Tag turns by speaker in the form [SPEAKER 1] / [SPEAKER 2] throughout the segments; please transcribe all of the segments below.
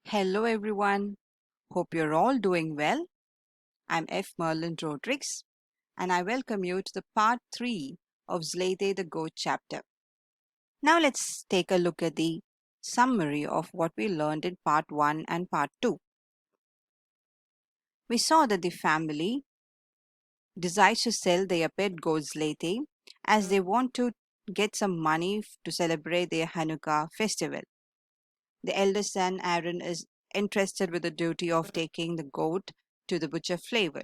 [SPEAKER 1] Hello everyone, hope you're all doing well. I'm F. Merlin Rodrigues and I welcome you to the part 3 of Zlateh the Goat chapter. Now let's take a look at the summary of what we learned in part 1 and part 2. We saw that the family decides to sell their pet goat Zlateh as they want to get some money to celebrate their Hanukkah festival. The eldest son, Aaron, is entrusted with the duty of taking the goat to the butcher flavor.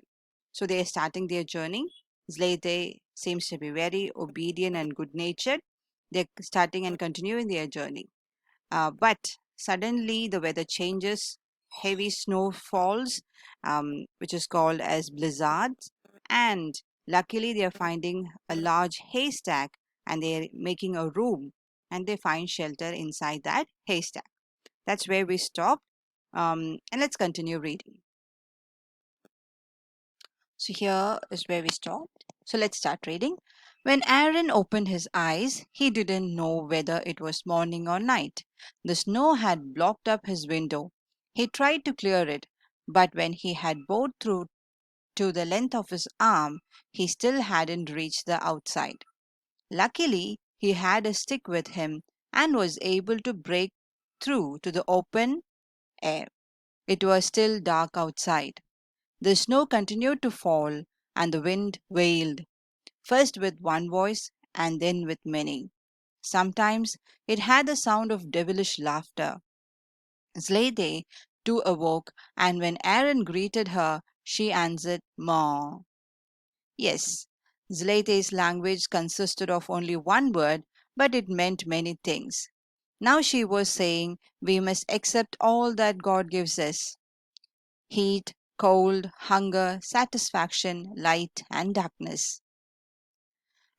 [SPEAKER 1] So they are starting their journey. Zlateh seems to be very obedient and good natured. They're starting and continuing their journey. But suddenly the weather changes, heavy snow falls, which is called as blizzards. And luckily they are finding a large haystack and they're making a room and they find shelter inside that haystack. That's where we stopped. And let's continue reading. So here is where we stopped. So let's start reading. When Aaron opened his eyes, he didn't know whether it was morning or night. The snow had blocked up his window. He tried to clear it, but when he had bored through to the length of his arm, he still hadn't reached the outside. Luckily, he had a stick with him and was able to break through to the open air. It was still dark outside. The snow continued to fall, and the wind wailed, first with one voice and then with many. Sometimes it had the sound of devilish laughter. Zlateh too awoke, and when Aaron greeted her, she answered, "Ma." Yes, Zlateh's language consisted of only one word, but it meant many things. Now she was saying, we must accept all that God gives us. Heat, cold, hunger, satisfaction, light, and darkness.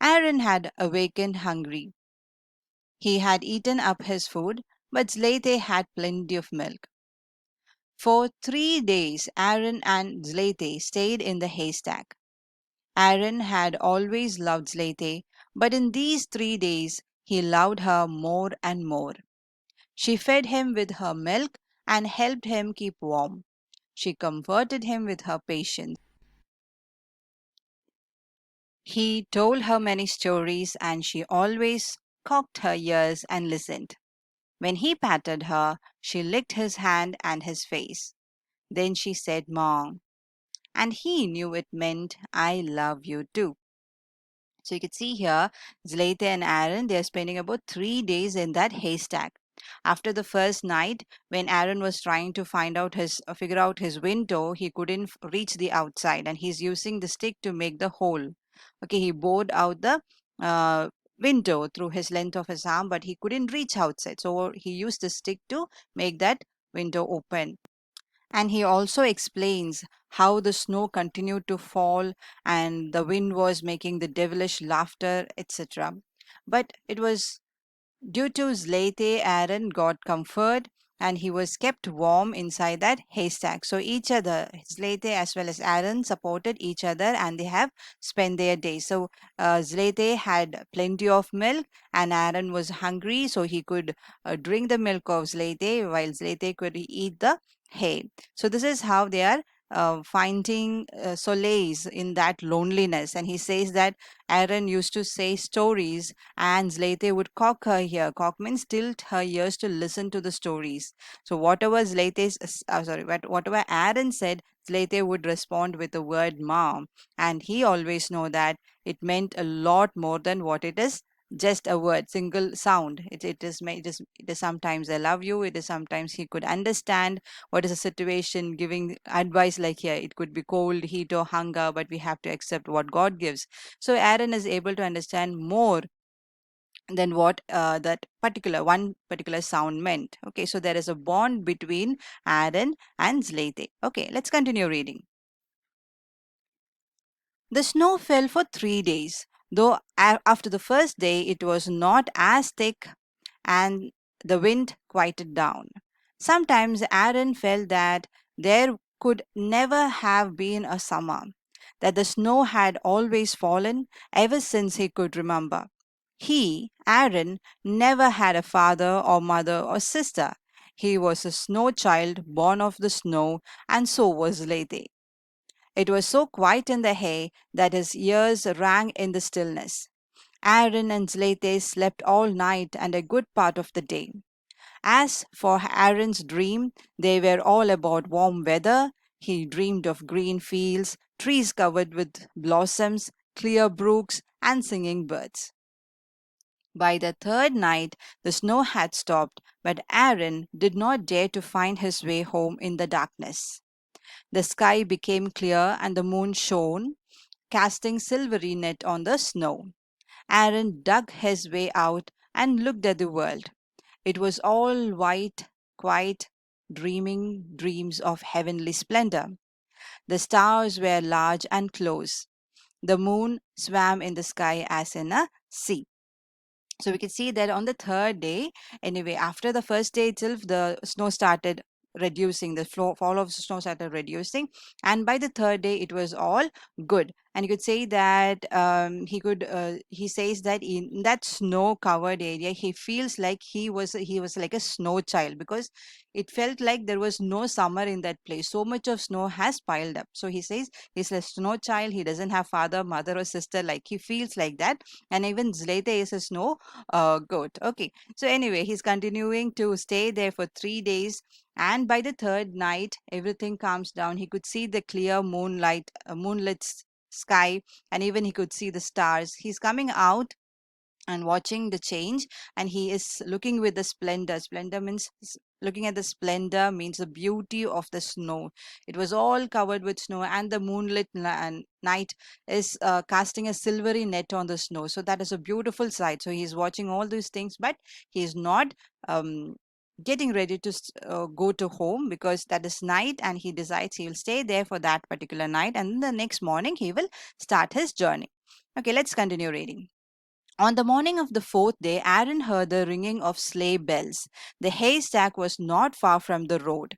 [SPEAKER 1] Aaron had awakened hungry. He had eaten up his food, but Zlateh had plenty of milk. For 3 days, Aaron and Zlateh stayed in the haystack. Aaron had always loved Zlateh, but in these 3 days, he loved her more and more. She fed him with her milk and helped him keep warm. She comforted him with her patience. He told her many stories, and she always cocked her ears and listened. When he patted her, she licked his hand and his face. Then she said, "Mom," and he knew it meant, "I love you too." So you can see here, Zlateh and Aaron, they are spending about 3 days in that haystack. After the first night, when Aaron was trying to figure out his window, he couldn't reach the outside, and he's using the stick to make the hole. Okay, he bored out the uh, window through his length of his arm, but he couldn't reach outside. So he used the stick to make that window open. And he also explains how the snow continued to fall and the wind was making the devilish laughter, etc. But it was due to Zlateh, Aaron got comfort and he was kept warm inside that haystack. So each other, Zlateh as well as Aaron, supported each other and they have spent their day. So Zlateh had plenty of milk and Aaron was hungry, so he could drink the milk of Zlateh while Zlateh could eat the hay. So this is how they are finding solace in that loneliness. And he says that Aaron used to say stories and Zlateh would cock her ear. Cock means tilt her ears to listen to the stories. So whatever Aaron said, Zlateh would respond with the word "mom," and he always know that it meant a lot more than what it is. Just a word, single sound. It is sometimes "I love you." It is sometimes he could understand what is the situation, giving advice like here. It could be cold, heat, or hunger, but we have to accept what God gives. So Aaron is able to understand more than what that particular sound meant. Okay, so there is a bond between Aaron and Zlateh. Okay, let's continue reading. The snow fell for 3 days, though after the first day it was not as thick and the wind quieted down. Sometimes Aaron felt that there could never have been a summer, that the snow had always fallen ever since he could remember. He, Aaron, never had a father or mother or sister. He was a snow child born of the snow, and so was Zlateh. It was so quiet in the hay that his ears rang in the stillness. Aaron and Zlateh slept all night and a good part of the day. As for Aaron's dream, they were all about warm weather. He dreamed of green fields, trees covered with blossoms, clear brooks, and singing birds. By the third night, the snow had stopped, but Aaron did not dare to find his way home in the darkness. The sky became clear and the moon shone, casting silvery net on the snow. Aaron dug his way out and looked at the world. It was all white, quiet, dreaming dreams of heavenly splendor. The stars were large and close. The moon swam in the sky as in a sea. So we can see that on the third day, anyway, after the first day itself, the snow started reducing, the fall of snow started reducing, and by the third day, it was all good. And you could say that he says that in that snow covered area, he feels like he was like a snow child, because it felt like there was no summer in that place. So much of snow has piled up. So he says he's a snow child. He doesn't have father, mother, or sister. Like he feels like that. And even Zlateh is a snow goat. Okay. So anyway, he's continuing to stay there for 3 days. And by the third night, everything calms down. He could see the clear moonlit sky, and even he could see the stars. He's coming out and watching the change, and he is looking with the splendor means looking at the splendor means the beauty of the snow. It was all covered with snow, and the moonlit night is casting a silvery net on the snow. So that is a beautiful sight. So he's watching all these things, but he's not getting ready to go to home, because that is night, and he decides he will stay there for that particular night, and the next morning he will start his journey. Okay, let's continue reading. On the morning of the fourth day, Aaron heard the ringing of sleigh bells. The haystack was not far from the road.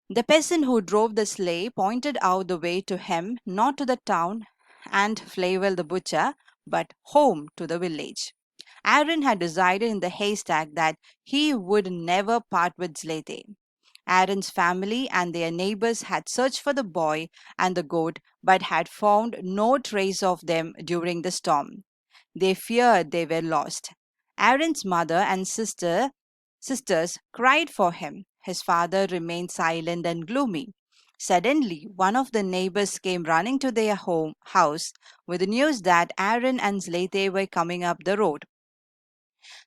[SPEAKER 1] The peasant who drove the sleigh pointed out the way to him, not to the town and Flavel the butcher, but home to the village. Aaron had decided in the haystack that he would never part with Zlateh. Aaron's family and their neighbors had searched for the boy and the goat, but had found no trace of them during the storm. They feared they were lost. Aaron's mother and sisters cried for him. His father remained silent and gloomy. Suddenly, one of the neighbors came running to their house with the news that Aaron and Zlateh were coming up the road.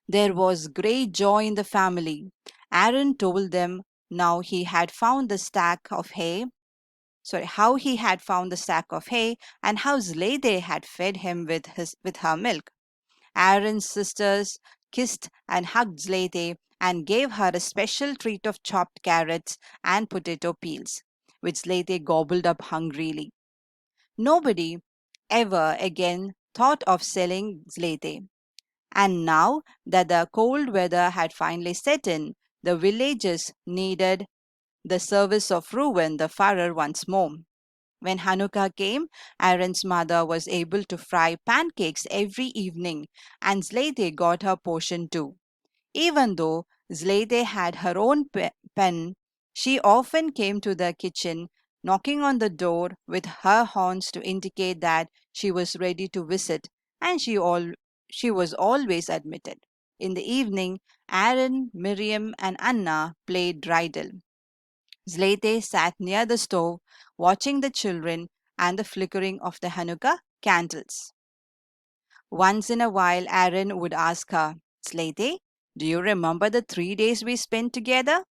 [SPEAKER 1] There was great joy in the family. Aaron told them now he had found the stack of hay how he had found the sack of hay, and how Zlateh had fed him with her milk. Aaron's sisters kissed and hugged Zlateh and gave her a special treat of chopped carrots and potato peels, which Zlateh gobbled up hungrily. Nobody ever again thought of selling Zlateh. And now that the cold weather had finally set in, the villagers needed the service of Reuben the farmer once more. When Hanukkah came, Aaron's mother was able to fry pancakes every evening, and Zlateh got her portion too. Even though Zlateh had her own pen, she often came to the kitchen, knocking on the door with her horns to indicate that she was ready to visit, and she was always admitted. In the evening, Aaron, Miriam, and Anna played dreidel. Zlateh sat near the stove, watching the children and the flickering of the Hanukkah candles. Once in a while, Aaron would ask her, Zlateh, do you remember the 3 days we spent together?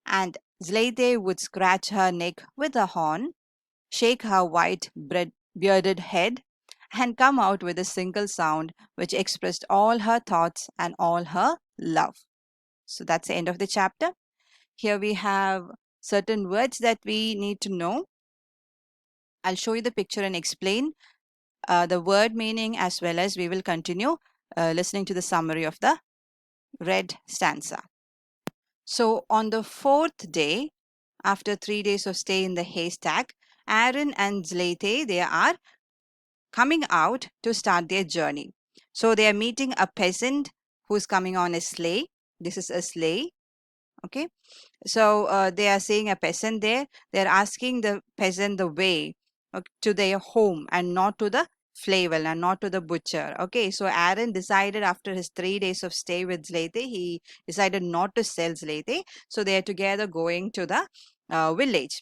[SPEAKER 1] And Zlateh would scratch her neck with a horn, shake her white bearded head, and come out with a single sound which expressed all her thoughts and all her love. So that's the end of the chapter. Here we have certain words that we need to know. I'll show you the picture and explain the word meaning, as well as we will continue listening to the summary of the read stanza. So on the fourth day, after 3 days of stay in the haystack, Aaron and Zlateh, they are coming out to start their journey. So they are meeting a peasant who's coming on a sleigh. This is a sleigh. Okay. So they are seeing a peasant there. They're asking the peasant the way to their home and not to the flavel and not to the butcher. Okay, so Aaron decided after his 3 days of stay with Zlateh, he decided not to sell Zlateh. So they are together going to the village.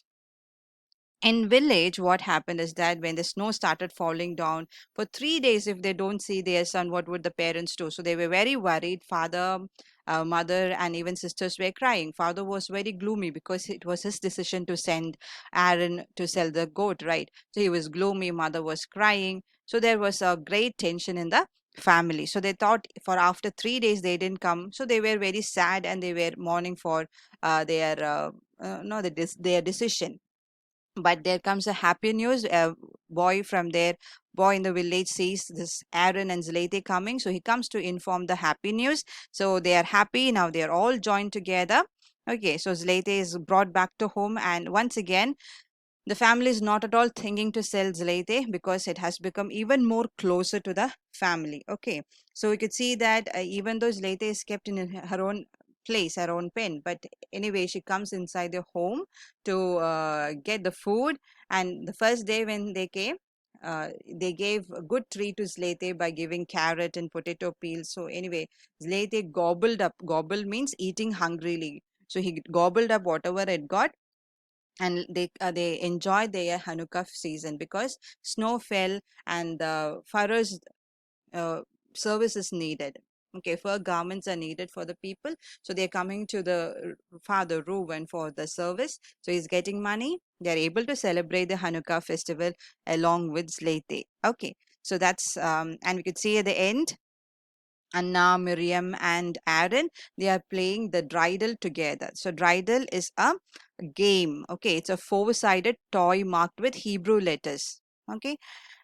[SPEAKER 1] In village, what happened is that when the snow started falling down for 3 days, if they don't see their son, what would the parents do? So they were very worried. Father, mother, and even sisters were crying. Father was very gloomy because it was his decision to send Aaron to sell the goat, right? So he was gloomy. Mother was crying. So there was a great tension in the family. So they thought for after 3 days they didn't come. So they were very sad and they were mourning for their no their decision. But there comes a happy news. A boy in the village sees this Aaron and Zlateh coming, so he comes to inform the happy news. So they are happy now. They are all joined together. Okay, so Zlateh is brought back to home, and once again the family is not at all thinking to sell Zlateh because it has become even more closer to the family. Okay, so we could see that even though Zlateh is kept in her own place, her own pen, but anyway, she comes inside the home to get the food. And the first day when they came, they gave a good treat to Zlateh by giving carrot and potato peels. So anyway, Zlateh gobbled up. Gobble means eating hungrily. So he gobbled up whatever it got, and they enjoyed their Hanukkah season because snow fell and the furrows uh, service is needed. Okay, fur garments are needed for the people, so they're coming to the father Reuven for the service. So he's getting money. They're able to celebrate the Hanukkah festival along with Zlateh. Okay, so that's and we could see at the end Anna, Miriam, and Aaron, they are playing the dreidel together. So dreidel is a game. Okay, it's a four-sided toy marked with Hebrew letters. Okay,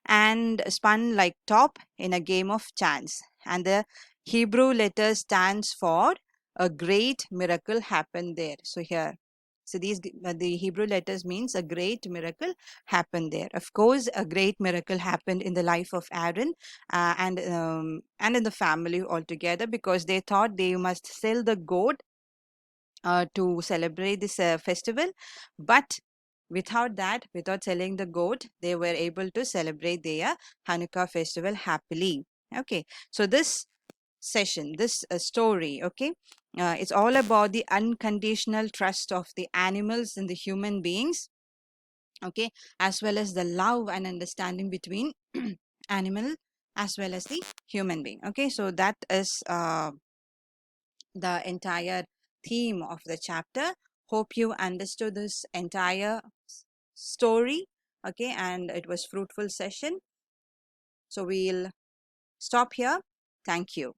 [SPEAKER 1] and spun like top in a game of chance. And the Hebrew letter stands for a great miracle happened there. So here, so the Hebrew letters means a great miracle happened there. Of course, a great miracle happened in the life of Aaron and in the family altogether, because they thought they must sell the goat to celebrate this festival. But without that, without selling the goat, they were able to celebrate their Hanukkah festival happily. Okay, so this session, this story, okay, it's all about the unconditional trust of the animals and the human beings, okay, as well as the love and understanding between animal as well as the human being. Okay, so that is the entire theme of the chapter. Hope you understood this entire story. Okay, and it was fruitful session. So we'll stop here. Thank you.